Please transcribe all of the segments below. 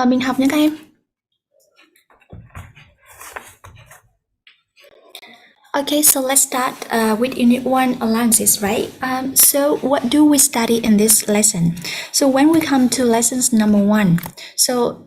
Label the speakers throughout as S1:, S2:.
S1: Mình học nhé các em. Okay, so let's start with Unit 1 alliances, right? So what do we study in this lesson? So when we come to lessons number 1, so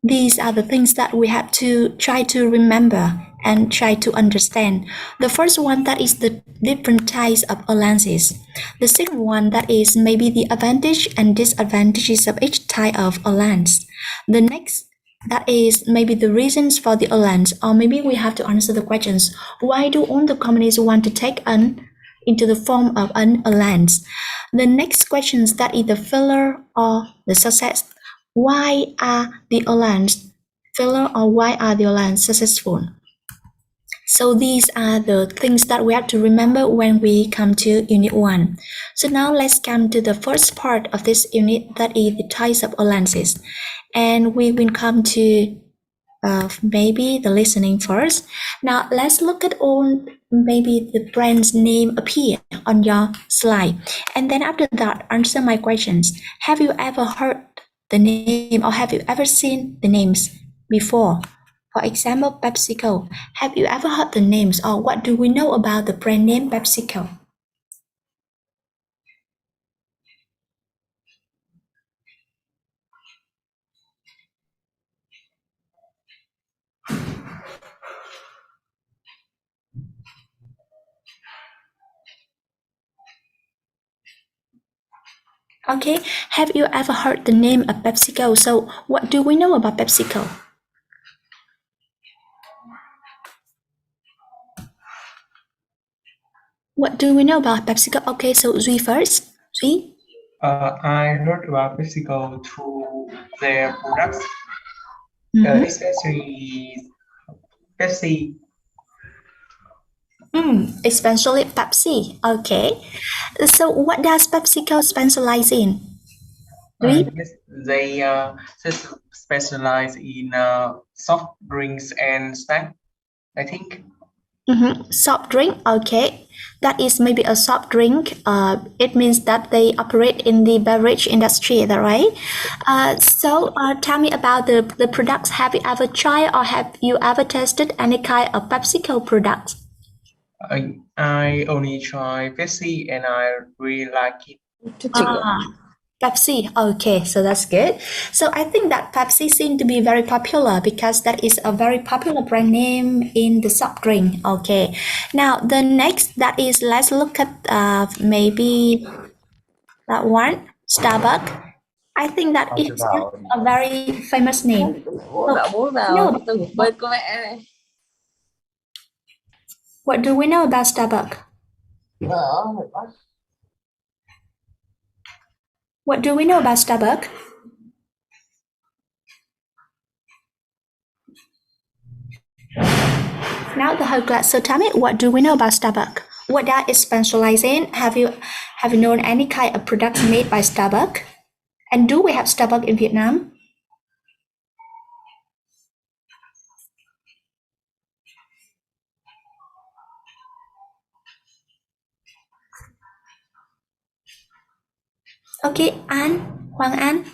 S1: these are the things that we have to try to remember and try to understand. The first one, that is the different types of alliances. The second one, that is maybe the advantage and disadvantages of each type of alliance. The next, that is maybe the reasons for the alliance, or maybe we have to answer the questions, why do all the companies want to take an into the form of an alliance? The next questions, that is the failure or the success. Why are the alliance failure, or why are the alliance successful? So these are the things that we have to remember when we come to Unit 1. So now let's come to the first part of this unit, that is the types of alliances. And we will come to maybe the listening first. Now let's look at all maybe the brand's name appear on your slide. And then after that, answer my questions. Have you ever heard the name, or have you ever seen the names before? For example, PepsiCo. Have you ever heard the names, or what do we know about the brand name PepsiCo? Okay, have you ever heard the name of PepsiCo? So what do we know about PepsiCo? What do we know about PepsiCo? Okay, so Duy first. Duy?
S2: I heard about PepsiCo through their products, especially Pepsi.
S1: Especially Pepsi. Okay. So what does PepsiCo specialize in? Duy?
S2: Yes, they specialize in soft drinks and snack, I think.
S1: Soft drink. Okay. That is maybe a soft drink. It means that they operate in the beverage industry. Is that right? So tell me about the products. Have you ever tried, or have you ever tested any kind of PepsiCo products?
S2: I only try Pepsi and I really like it.
S1: Pepsi. Okay, so that's good. So I think that Pepsi seemed to be very popular because that is a very popular brand name in the soft drink. Okay. Now the next, that is, let's look at maybe that one, Starbucks. I think that it's a very famous name.
S3: Ủa,
S1: So
S3: bảo bố vào
S1: no,
S3: từ một bên của mẹ này.
S1: what do we know about Starbucks? What do we know about Starbucks? Now the whole class. So tell me, what do we know about Starbucks? What that is specialized in? Have you known any kind of products made by Starbucks? And do we have Starbucks in Vietnam? Okay, Hoàng An.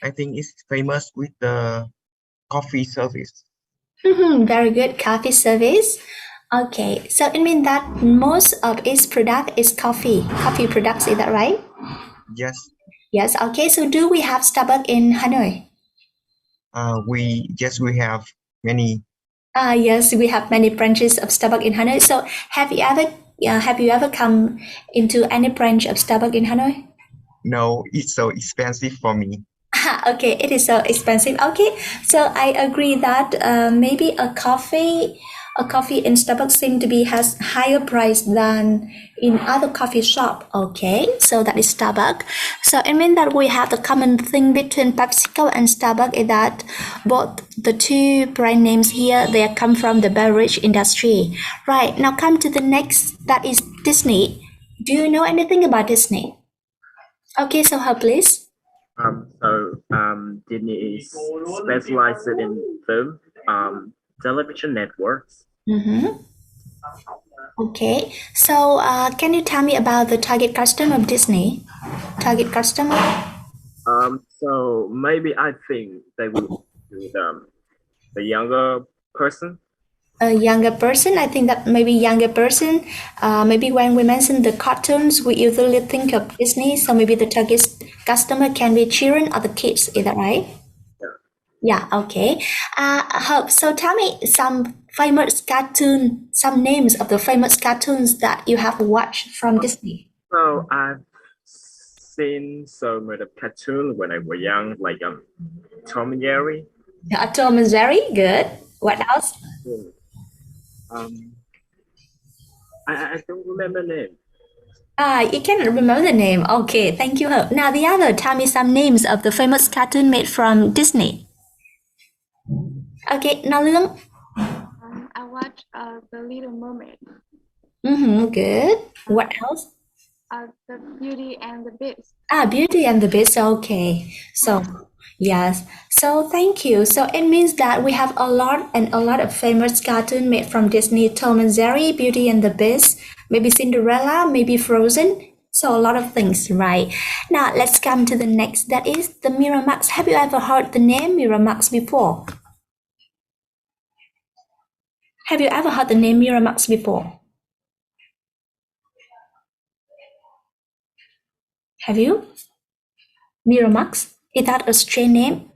S4: I think it's famous with the coffee service.
S1: Very good, coffee service. Okay, so it means that most of its product is coffee products. Is that right?
S4: Yes.
S1: Yes. Okay. So do we have Starbucks in Hanoi?
S4: We have many.
S1: Yes, we have many branches of Starbucks in Hanoi. So have you ever come into any branch of Starbucks in Hanoi?
S4: No, it's so expensive for me.
S1: Okay, it is so expensive. Okay, so I agree that maybe a coffee in Starbucks seem to be has higher price than in other coffee shop. Okay, so that is Starbucks. So it means that we have the common thing between PepsiCo and Starbucks is that both the two brand names here, they come from the beverage industry. Right, now come to the next, that is Disney. Do you know anything about Disney? Okay, so how please?
S5: Disney is specialized in film, television networks.
S1: Okay, so can you tell me about the target customer of Disney? Target customer?
S5: So maybe I think they will do the younger person.
S1: A younger person, I think that maybe younger person. Maybe when we mention the cartoons, we usually think of Disney. So maybe the target customer can be children or the kids. Is that right?
S5: Yeah.
S1: Yeah. Okay. Hope. So tell me some famous cartoon, some names of the famous cartoons that you have watched from Disney.
S5: So I've seen so many cartoons when I was young, like Tom and Jerry.
S1: Tom and Jerry. Good. What else?
S5: Um, I don't remember name.
S1: You cannot remember the name. Okay, thank you, Hope. Now the other, tell me some names of the famous cartoon made from Disney. Okay, now Lương.
S3: I watched The Little Mermaid,
S1: Good. What else?
S3: The Beauty and the Beast.
S1: Beauty and the Beast. Okay. So, yes. So, thank you. So, it means that we have a lot of famous cartoon made from Disney. Tom and Jerry, Beauty and the Beast, maybe Cinderella, maybe Frozen. So, a lot of things, right? Now, let's come to the next. That is the Miramax. Have you ever heard the name Miramax before? Have you ever heard the name Miramax before? Have you? Miramax? Is that a strange name?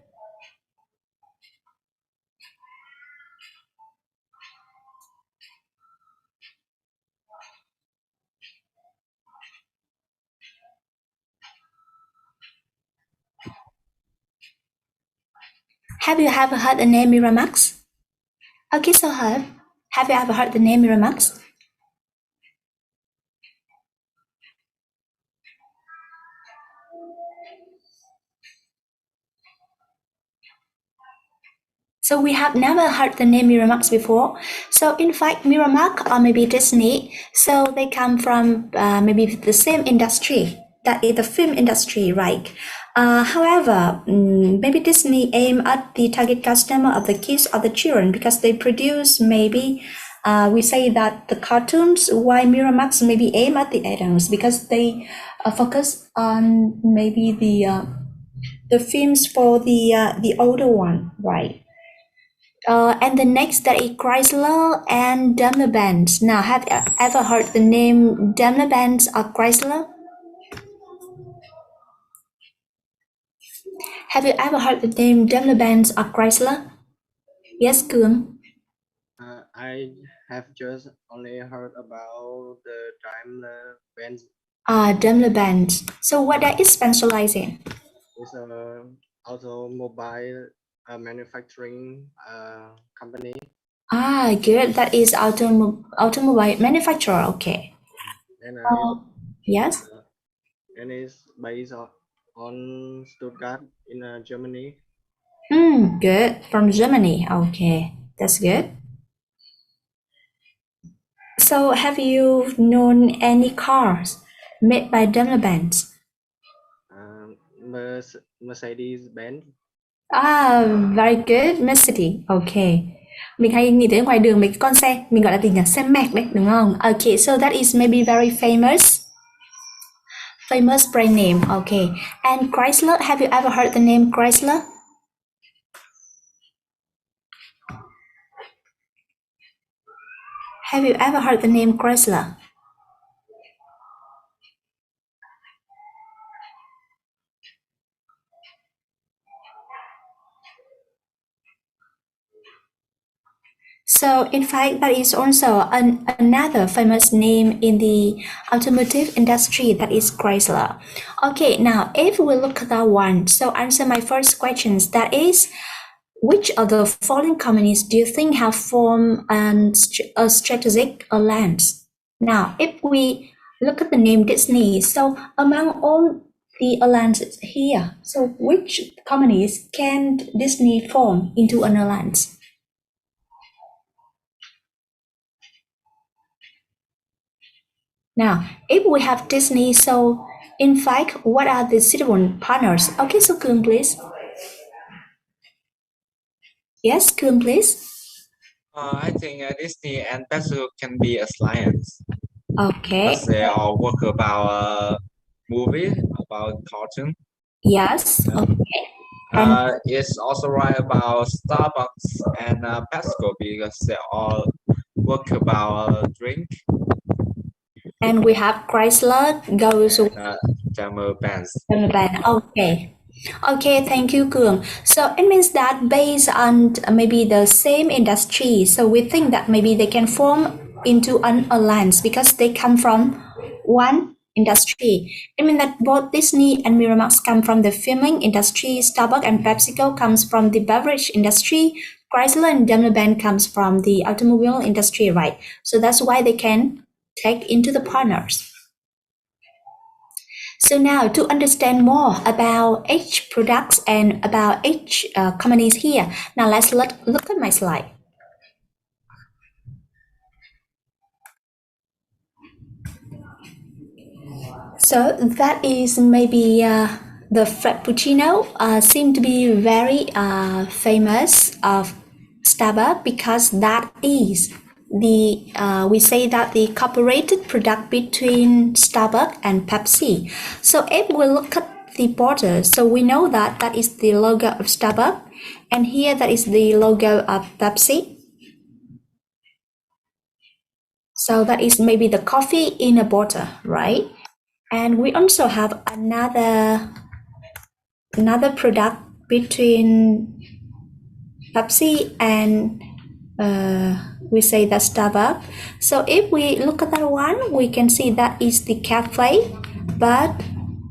S1: Have you ever heard the name Miramax? Okay, so have you ever heard the name Miramax? So we have never heard the name Miramax before. So in fact, Miramax or maybe Disney, so they come from maybe the same industry, that is the film industry, right? However, maybe Disney aim at the target customer of the kids or the children because they produce maybe we say that the cartoons, why Miramax maybe aim at the adults because they focus on maybe the films for the older one, right? And the next that is Chrysler and Daimler-Benz. Now, have you ever heard the name Daimler-Benz or Chrysler? Have you ever heard the name Daimler-Benz or Chrysler? Yes, Cường.
S4: I have just only heard about the Daimler Benz.
S1: Daimler-Benz. So what that is specialized in?
S4: It's a automobile manufacturing company.
S1: Good. That is automobile manufacturer. Okay.
S4: And
S1: Yes.
S4: and it's based on Stuttgart in Germany.
S1: Good. From Germany. Okay. That's good. So have you known any cars made by Daimler-Benz?
S4: Mercedes Benz.
S1: Very good, Mercedes. Okay. Mình hay nhìn thấy ngoài đường mấy cái con xe, mình gọi là gì nhỉ? Xe Merc đấy, đúng không? Okay, so that is maybe very famous brand name. Okay. And Chrysler, have you ever heard the name Chrysler? Have you ever heard the name Chrysler? So, in fact, that is also another famous name in the automotive industry, that is Chrysler. Okay, now if we look at that one, so answer my first questions. That is, which of the following companies do you think have formed a strategic alliance? Now, if we look at the name Disney, so among all the alliances here, so which companies can Disney form into an alliance? Now, if we have Disney, so in fact, what are the suitable partners? Okay, so Cường, please. Yes, Cường, please.
S6: I think Disney and Pepsi can be alliance.
S1: Okay.
S6: Because they all work about movie, about cartoon.
S1: Yes. Okay. And
S6: It's also right about Starbucks and Pesco because they all work about drink
S1: we have Chrysler goes with
S6: and Jammer bands.
S1: the band. Okay. Okay, thank you, Cường. So it means that based on maybe the same industry, so we think that maybe they can form into an alliance because they come from one industry. It means that both Disney and Miramax come from the filming industry, Starbucks and PepsiCo comes from the beverage industry, Chrysler and Daimler Benz comes from the automobile industry, right? So that's why they can take into the partners. So now to understand more about each products and about each companies here, now let's look at my slide. So that is maybe the Frappuccino seem to be very famous of Starbucks because that is the we say that the cooperated product between Starbucks and Pepsi. So if we look at the border, so we know that that is the logo of Starbucks, and here that is the logo of Pepsi. So that is maybe the coffee in a bottle, right? And we also have another product between Pepsi and we say that Starbucks. So if we look at that one, we can see that is the cafe, but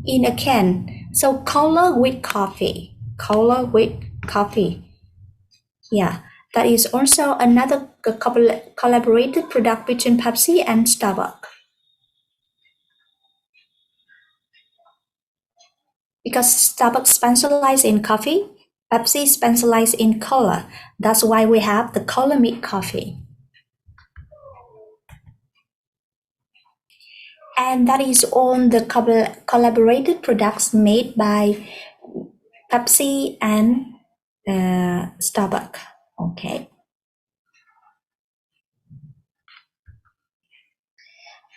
S1: in a can. So cola with coffee. Yeah, that is also another collaborated product between Pepsi and Starbucks. Because Starbucks specializes in coffee, Pepsi specializes in cola. That's why we have the cola meet coffee. And that is all the collaborated products made by Pepsi and Starbucks. Okay.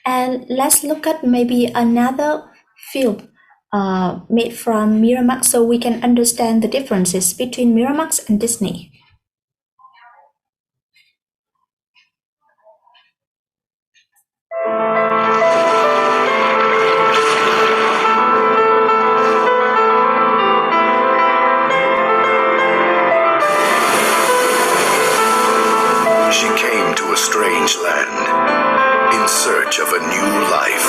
S1: And let's look at maybe another film made from Miramax so we can understand the differences between Miramax and Disney.
S7: She came to a strange land in search of a new life.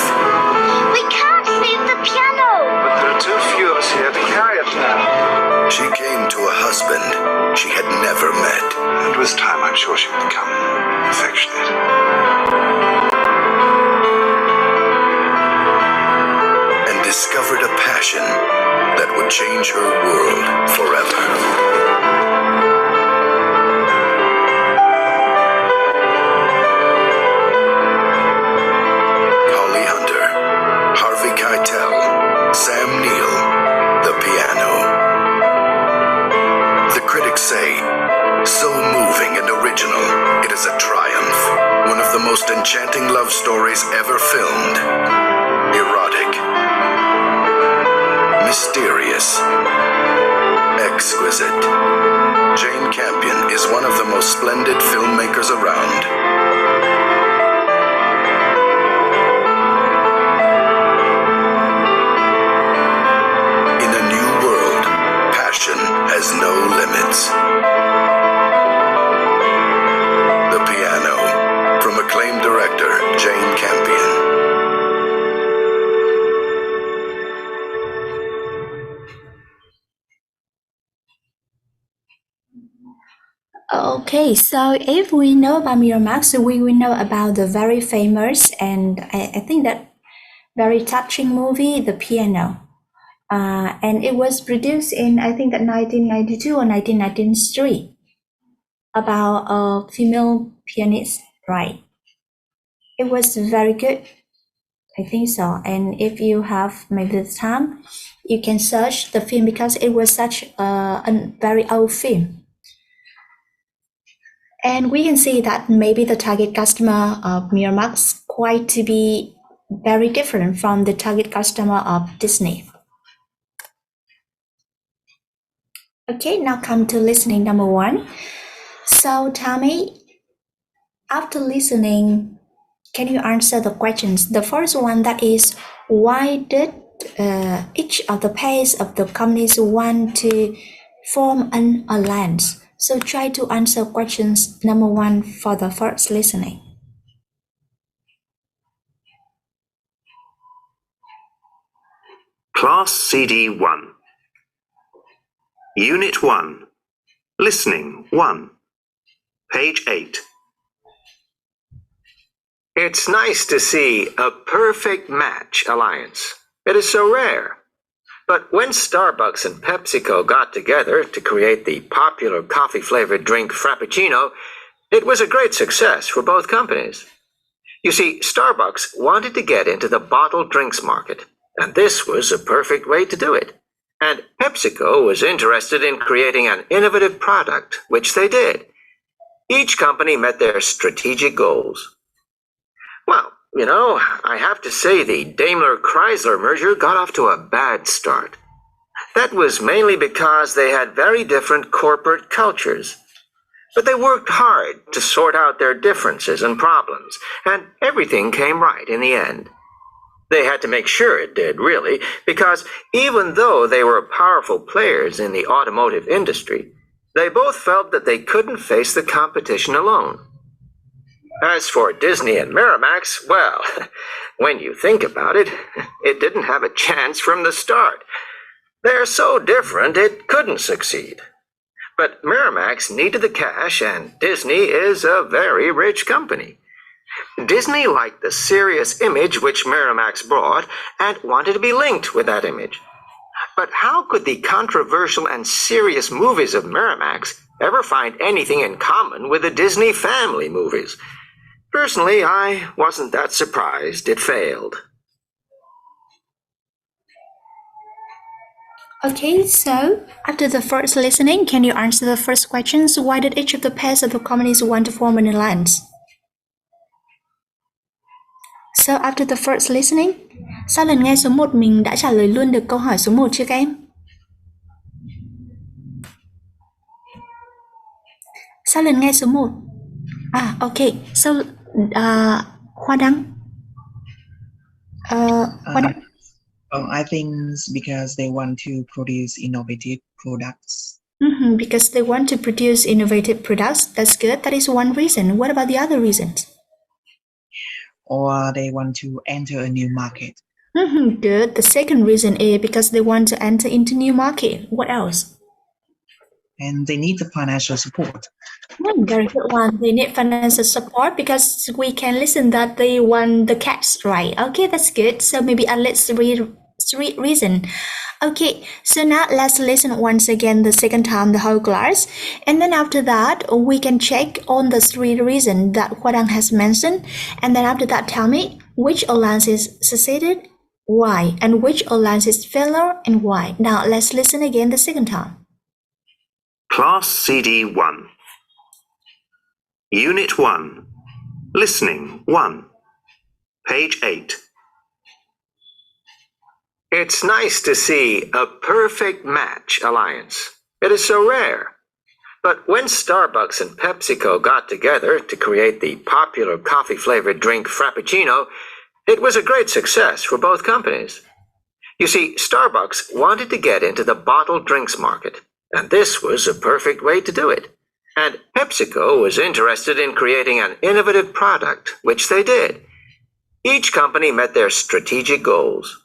S8: We can't leave the piano!
S9: But there are too few of us here to carry it now.
S7: She came to a husband she had never met.
S9: And with time, I'm sure she would become affectionate.
S7: And discovered a passion that would change her world forever. Sam Neill, The Piano. The critics say, so moving and original, it is a triumph. One of the most enchanting love stories ever filmed. Erotic. Mysterious. Exquisite. Jane Campion is one of the most splendid filmmakers around. Has no limits. The Piano, from acclaimed director Jane Campion.
S1: Okay, so if we know about Miramax, we will know about the very famous and I think that very touching movie, The Piano. And it was produced in, I think, that 1992 or 1993, about a female pianist, right? It was very good, I think so. And if you have maybe the time, you can search the film because it was such a very old film. And we can see that maybe the target customer of Miramax quite to be very different from the target customer of Disney. Okay, now come to listening number 1. So tell me, after listening, can you answer the questions? The first one, that is, why did each of the pairs of the companies want to form an alliance? So try to answer questions number 1 for the first listening.
S7: Class CD 1. Unit 1. Listening 1. Page 8. It's nice to see a perfect match alliance. It is so rare. But when Starbucks and PepsiCo got together to create the popular coffee-flavored drink Frappuccino, it was a great success for both companies. You see, Starbucks wanted to get into the bottled drinks market, and this was a perfect way to do it. And PepsiCo was interested in creating an innovative product, which they did. Each company met their strategic goals. Well, I have to say the Daimler-Chrysler merger got off to a bad start. That was mainly because they had very different corporate cultures. But they worked hard to sort out their differences and problems, and everything came right in the end. They had to make sure it did, really, because even though they were powerful players in the automotive industry, they both felt that they couldn't face the competition alone. As for Disney and Miramax, well, when you think about it, it didn't have a chance from the start. They're so different it couldn't succeed. But Miramax needed the cash, and Disney is a very rich company. Disney liked the serious image which Miramax brought and wanted to be linked with that image. But how could the controversial and serious movies of Miramax ever find anything in common with the Disney family movies? Personally, I wasn't that surprised it failed.
S1: Okay, so after the first listening, can you answer the first questions? Why did each of the pairs of the companies want to form an alliance? So after the first listening, sau lần nghe số 1 mình đã trả lời luôn được câu hỏi số 1 chưa các em? Sau lần nghe số 1. Okay. So Khoa Đăng. Khoa Đăng.
S10: I think it's because they want to produce innovative products.
S1: Because they want to produce innovative products. That's good. That is one reason. What about the other reasons?
S10: Or they want to enter a new market.
S1: Good. The second reason is because they want to enter into new market. What else?
S10: And they need the financial support.
S1: Very good one. They need financial support because we can listen that they want the cash, right? Okay, that's good. So maybe at least three reasons. Okay, so now let's listen once again the second time the whole class. And then after that, we can check on the 3 reasons that Khoa Đăng has mentioned. And then after that, tell me which alliances succeeded, why, and which alliances failure and why. Now let's listen again the second time.
S7: Class CD 1. Unit 1. Listening 1. Page 8. It's nice to see a perfect match alliance. It is so rare. But when Starbucks and PepsiCo got together to create the popular coffee-flavored drink Frappuccino, it was a great success for both companies. You see, Starbucks wanted to get into the bottled drinks market, and this was a perfect way to do it. And PepsiCo was interested in creating an innovative product, which they did. Each company met their strategic goals.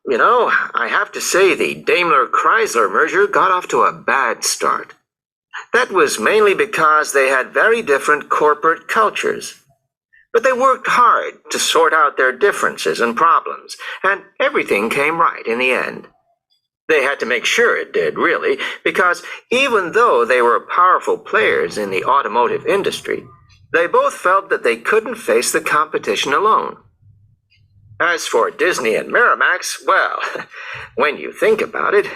S7: Well, I have to say the Daimler-Chrysler merger got off to a bad start. That was mainly because they had very different corporate cultures. But they worked hard to sort out their differences and problems, and everything came right in the end. They had to make sure it did, really, because even though they were powerful players in the automotive industry, they both felt that they couldn't face the competition alone. As for Disney and Miramax, well, when you think about it,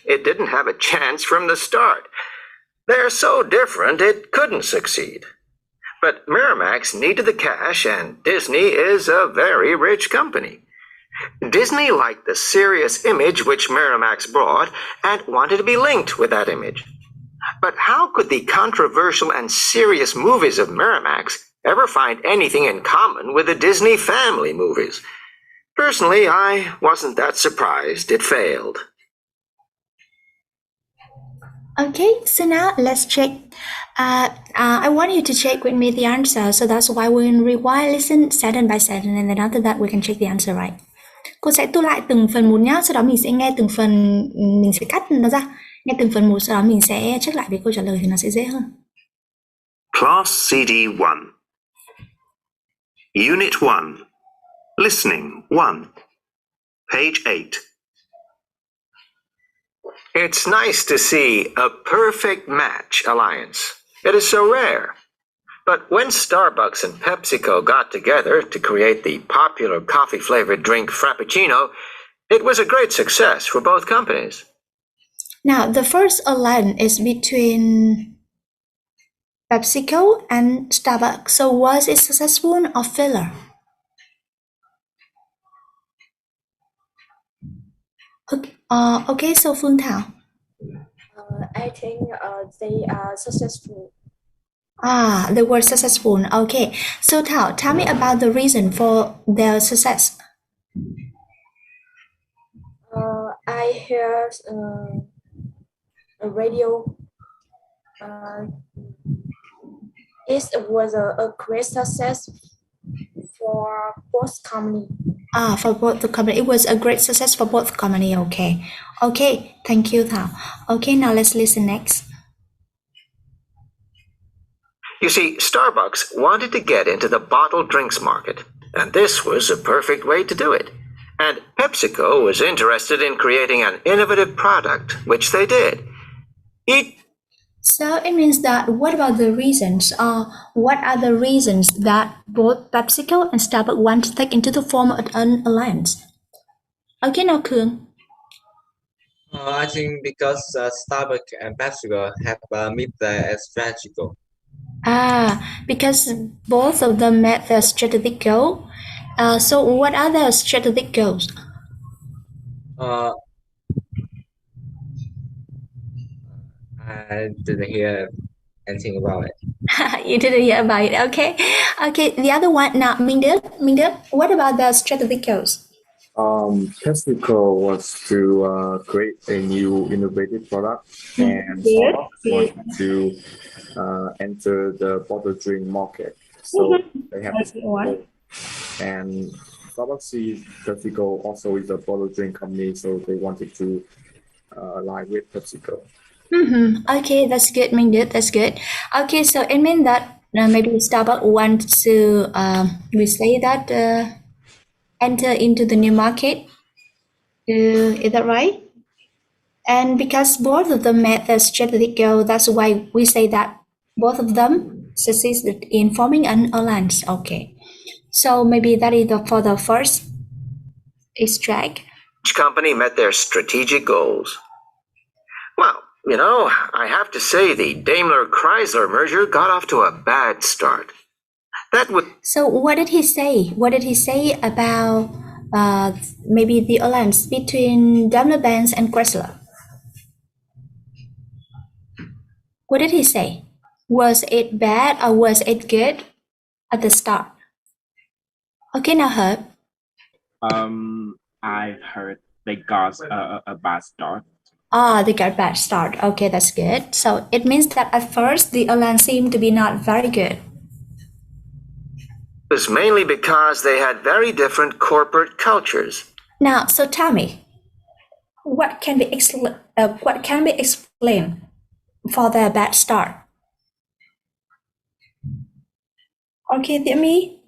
S7: it didn't have a chance from the start. They're so different it couldn't succeed. But Miramax needed the cash, and Disney is a very rich company. Disney liked the serious image which Miramax brought and wanted to be linked with that image. But how could the controversial and serious movies of Miramax ever find anything in common with the Disney family movies? Personally, I wasn't that surprised it failed.
S1: Okay, so now let's check. I want you to check with me the answer, so that's why we'll rewind, listen sentence by sentence, and then after that we can check the answer right. Cô sẽ tua lại từng phần một nhá, sau đó mình sẽ nghe từng phần, mình sẽ cắt nó ra, nghe từng phần một, sau đó mình sẽ check lại với câu trả lời thì nó sẽ dễ hơn.
S9: Class CD 1. Unit 1. Listening 1. Page 8.
S7: It's nice to see a perfect match alliance. It is so rare. But when Starbucks and PepsiCo got together to create the popular coffee-flavored drink Frappuccino, it was a great success for both companies.
S1: Now, the first alliance is between PepsiCo and Starbucks. So was it successful or failure? Okay, so Phương Thảo.
S11: I think they are successful.
S1: They were successful. Okay, so Thảo, tell me about the reason for their success.
S11: I heard a radio. It was a great success for both companies.
S1: For both the company, it was a great success for both company. Okay, thank you, Thảo. Okay, now let's listen next.
S7: You see, Starbucks wanted to get into the bottled drinks market, and this was a perfect way to do it. And PepsiCo was interested in creating an innovative product, which they did.
S1: So it means that what about the reasons? What are the reasons that both PepsiCo and Starbucks want to take into the form of an alliance? Okay, now Khương.
S6: I think because Starbucks and PepsiCo have met their strategic goal.
S1: Because both of them met their strategic goal. So what are their strategic goals?
S6: I didn't hear anything about it.
S1: You didn't hear about it. Okay. The other one now, Minh Đức, what about the strategic goals?
S5: PepsiCo was to create a new innovative product, and Starbucks wanted to enter the bottled drink market. So they have this goal. And Starbucks sees PepsiCo also is a bottled drink company, so they wanted to align with PepsiCo.
S1: Okay, that's good, Minh Đức. That's good. Okay, so it means that maybe Starbucks wants to, we say that enter into the new market. Is that right? And because both of them met their strategic goal, that's why we say that both of them succeeded in forming an alliance. Okay, so maybe that is for the first extract.
S7: Each company met their strategic goals. Well, I have to say the Daimler-Chrysler merger got off to a bad start.
S1: So what did he say? What did he say about maybe the alliance between Daimler-Benz and Chrysler? What did he say? Was it bad or was it good at the start? Okay, now Herb.
S5: I've heard they got a bad start.
S1: They got a bad start. Okay, that's good. So it means that at first the alliance seemed to be not very good.
S7: It was mainly because they had very different corporate cultures.
S1: Now, so tell me, what can be explained for their bad start? Okay, get me.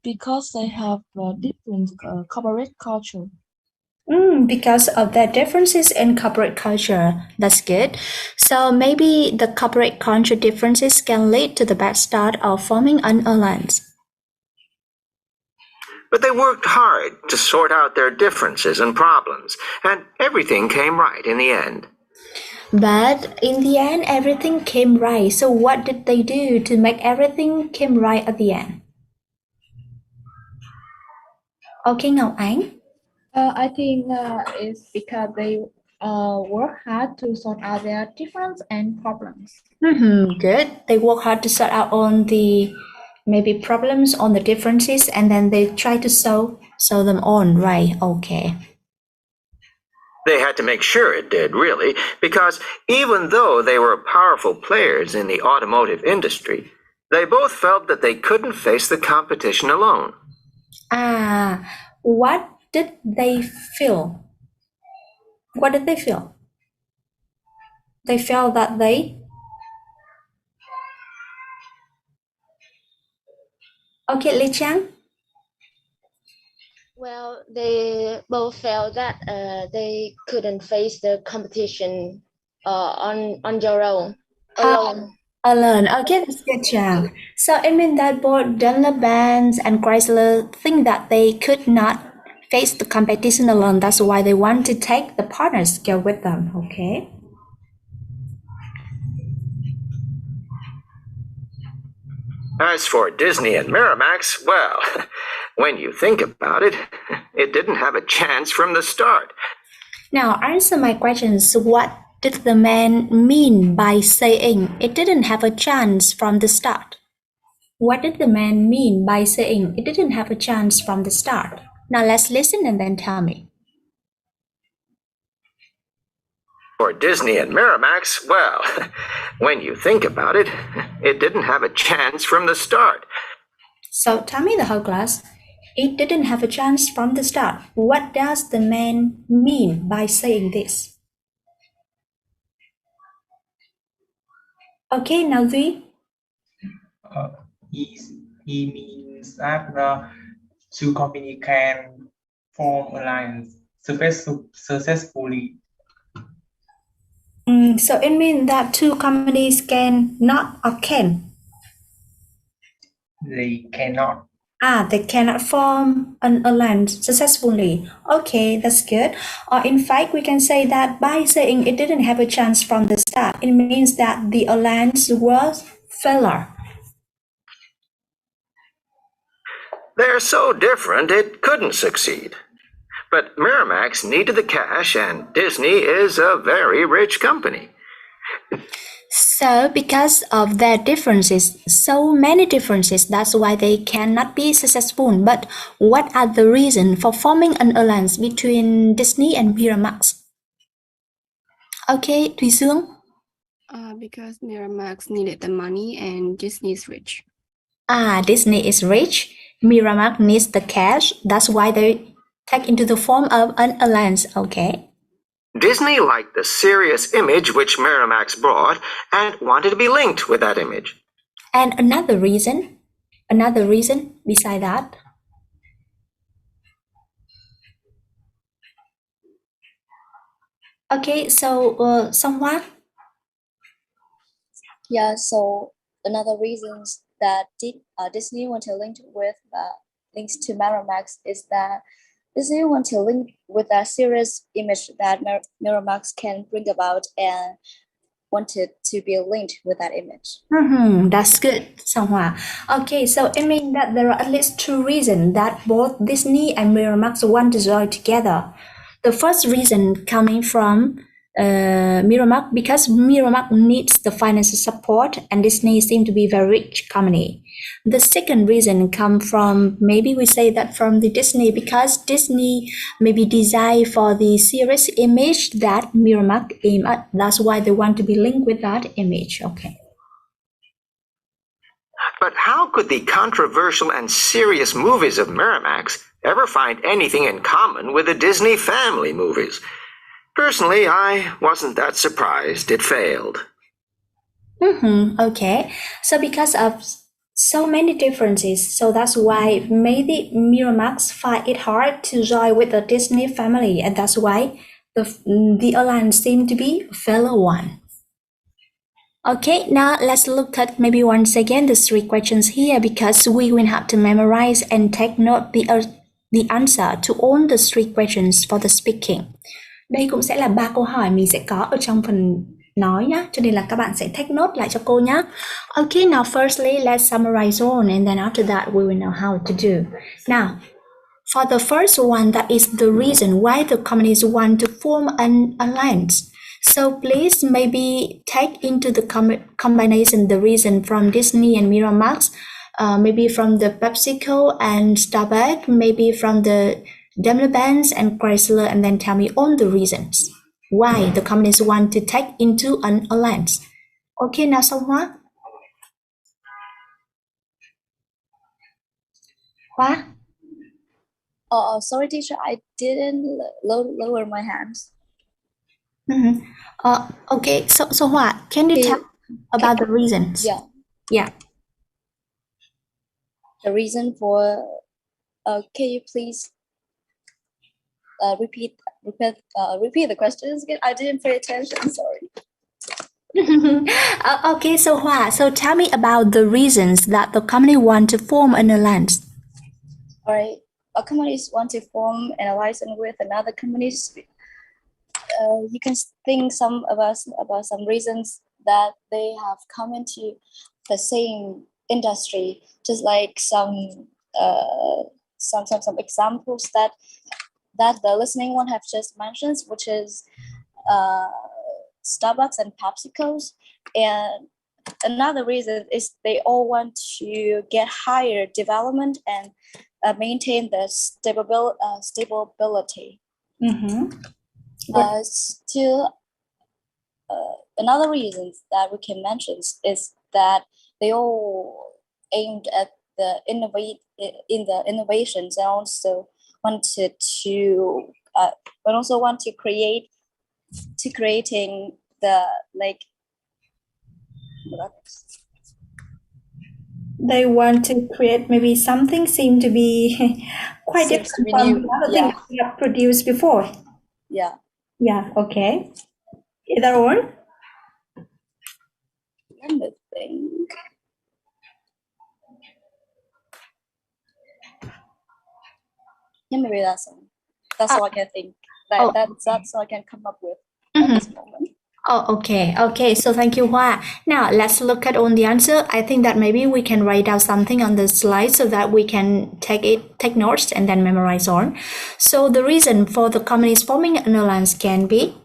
S12: Because they have a different corporate culture.
S1: Because of their differences in corporate culture. That's good. So maybe the corporate culture differences can lead to the bad start of forming an alliance.
S7: But they worked hard to sort out their differences and problems, and everything came right in the end.
S1: But in the end, everything came right. So what did they do to make everything came right at the end? Okay, Ngọc Ánh.
S3: I think it's because they work hard to sort out their differences and problems.
S1: Good. They work hard to sort out all the maybe problems on the differences, and then they try to solve them on, right? Okay.
S7: They had to make sure it did, really, because even though they were powerful players in the automotive industry, they both felt that they couldn't face the competition alone.
S1: What did they feel? What did they feel? They felt that they... Okay, Lê Trang.
S11: Well, they both felt that they couldn't face the competition on their own, alone.
S1: Alone. Okay, that's good, Trang. So it means that both Daimler Benz and Chrysler think that they could not face the competition alone. That's why they want to take the partners go with them. Okay.
S7: As for Disney and Miramax, well, when you think about it, it didn't have a chance from the start.
S1: Now answer my questions. What did the man mean by saying it didn't have a chance from the start? What did the man mean by saying it didn't have a chance from the start? Now let's listen and then tell me.
S7: For Disney and Miramax, well, when you think about it, it didn't have a chance from the start.
S1: So tell me, the whole class, it didn't have a chance from the start. What does the man mean by saying this? Okay, now Duy.
S2: He means that the two companies can form alliance successfully.
S1: So it means that two companies can not or can?
S2: They cannot.
S1: They cannot form an alliance successfully. Okay, that's good. Or in fact, we can say that by saying it didn't have a chance from the start, it means that the alliance was failure.
S7: They're so different it couldn't succeed. But Miramax needed the cash and Disney is a very rich company.
S1: So because of their differences, so many differences, that's why they cannot be successful. But what are the reasons for forming an alliance between Disney and Miramax? Okay, Thùy Sương.
S13: Because Miramax needed the money and Disney is rich.
S1: Disney is rich. Miramax needs the cash. That's why they take into the form of an alliance. Okay.
S7: Disney liked the serious image which Miramax brought and wanted to be linked with that image.
S1: And another reason beside that? Okay, so somewhat.
S14: Yeah, so another reasons that Disney want to link with links to Miramax is that Disney want to link with a serious image that Miramax can bring about and wanted to be linked with that image.
S1: That's good, Songhua. Okay, so it means that there are at least two reasons that both Disney and Miramax want to join together. The first reason coming from Miramax, because Miramax needs the financial support and Disney seems to be a very rich company. The second reason comes from, maybe we say that from the Disney, because Disney maybe desire for the serious image that Miramax aim at. That's why they want to be linked with that image. Okay.
S7: But how could the controversial and serious movies of Miramax ever find anything in common with the Disney family movies? Personally, I wasn't that surprised it failed.
S1: Okay. So because of so many differences, so that's why maybe Miramax find it hard to join with the Disney family, and that's why the alliance seemed to be a failure one. Okay, now let's look at maybe once again the three questions here, because we will have to memorize and take note the answer to all the three questions for the speaking. Đây cũng sẽ là 3 câu hỏi mình sẽ có ở trong phần nói nhá, cho nên là các bạn sẽ take note lại cho cô nhá. Okay, now firstly let's summarize on, and then after that we will know how to do. Now, For the first one, that is the reason why the companies want to form an alliance. So please maybe take into the combination the reason from Disney and Miramax, maybe from the PepsiCo and Starbucks, maybe from the Daimler-Benz and Chrysler, and then tell me all the reasons why the companies want to take into an alliance. Okay, now Song Hoa. Hoa?
S14: Oh, sorry, teacher. I didn't lower my hands.
S1: Mm-hmm. Okay, so Hoa, can you tell about the reasons?
S14: Yeah.
S1: Yeah.
S14: The reason for. Can you please repeat the questions again? I didn't pay attention. Sorry.
S1: Okay, so Hoa, so tell me about the reasons that the company want to form an alliance.
S14: All right. A companies want to form an alliance with another companies. You can think some about some reasons that they have come into the same industry, just like some examples that the listening one have just mentioned, which is Starbucks and PepsiCo's. And another reason is they all want to get higher development and maintain the stability.
S1: Mm-hmm.
S14: Still, another reason that we can mention is that they all aimed at the innovations and also wanted to creating the like.
S1: They want to create maybe something seem to be quite different from the other things we have produced before.
S14: Yeah.
S1: Yeah, okay. Either one?
S14: Let me think. Yeah, maybe that's all. That's all I can think. That's all I can come up with at this moment.
S1: Oh, okay. Okay, so thank you, Hoa. Now, let's look at on the answer. I think that maybe we can write down something on the slide so that we can take notes and then memorize on. So the reason for the companies forming an alliance can be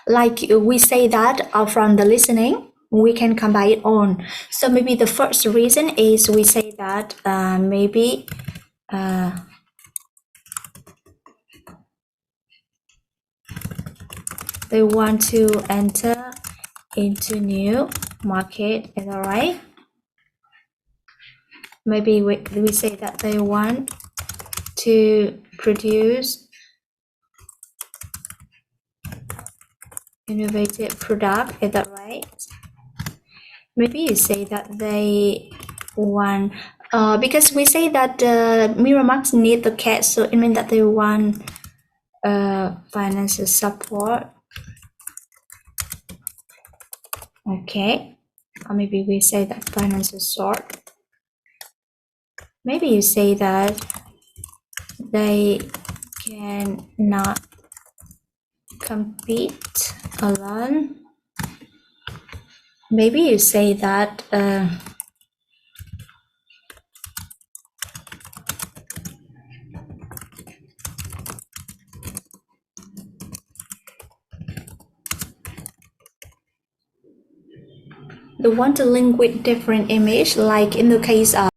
S1: like we say that from the listening, we can combine it on. So maybe the first reason is we say that maybe they want to enter into new market, is that right? Maybe we say that they want to produce innovative product, is that right? Maybe you say that they want because we say that Miramax need the cash, so it means that they want financial support. Okay, or maybe we say that financial support. Maybe you say that they cannot compete alone. Maybe you say that they want to link with different image, like in the case of